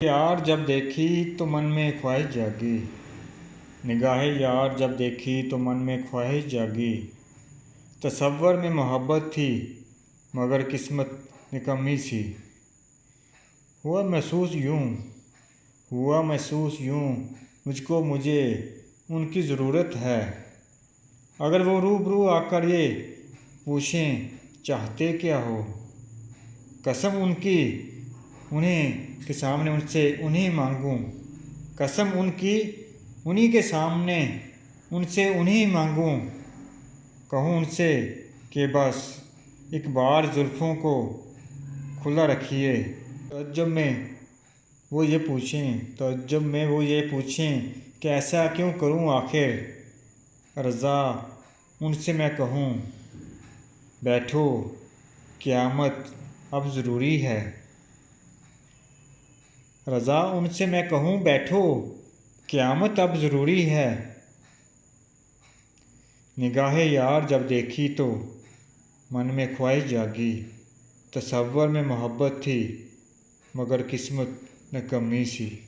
यार जब देखी तो मन में ख्वाहिश जागी। निगाहें यार जब देखी तो मन में ख्वाहिश जागी। तसव्वुर में मोहब्बत थी मगर किस्मत निकम्मी सी। हुआ महसूस यूं मुझको मुझे उनकी ज़रूरत है। अगर वो रूबरू आकर ये पूछें चाहते क्या हो, कसम उनकी उन्हीं के सामने उनसे उन्हीं मांगूं। कसम उनकी उन्हीं के सामने उनसे उन्हीं मांगूं। कहूँ उनसे कि बस एक बार जुल्फ़ों को खुला रखिए। तअज्जुब में वो ये पूछें कि ऐसा क्यों करूँ आखिर। रज़ा उनसे मैं कहूँ बैठो क़यामत अब ज़रूरी है। रज़ा उनसे मैं कहूँ बैठो क़यामत अब ज़रूरी है। निगाहें यार जब देखी तो मन में ख्वाहिश जागी। तसव्वुर में मोहब्बत थी मगर किस्मत निकम्मी सी।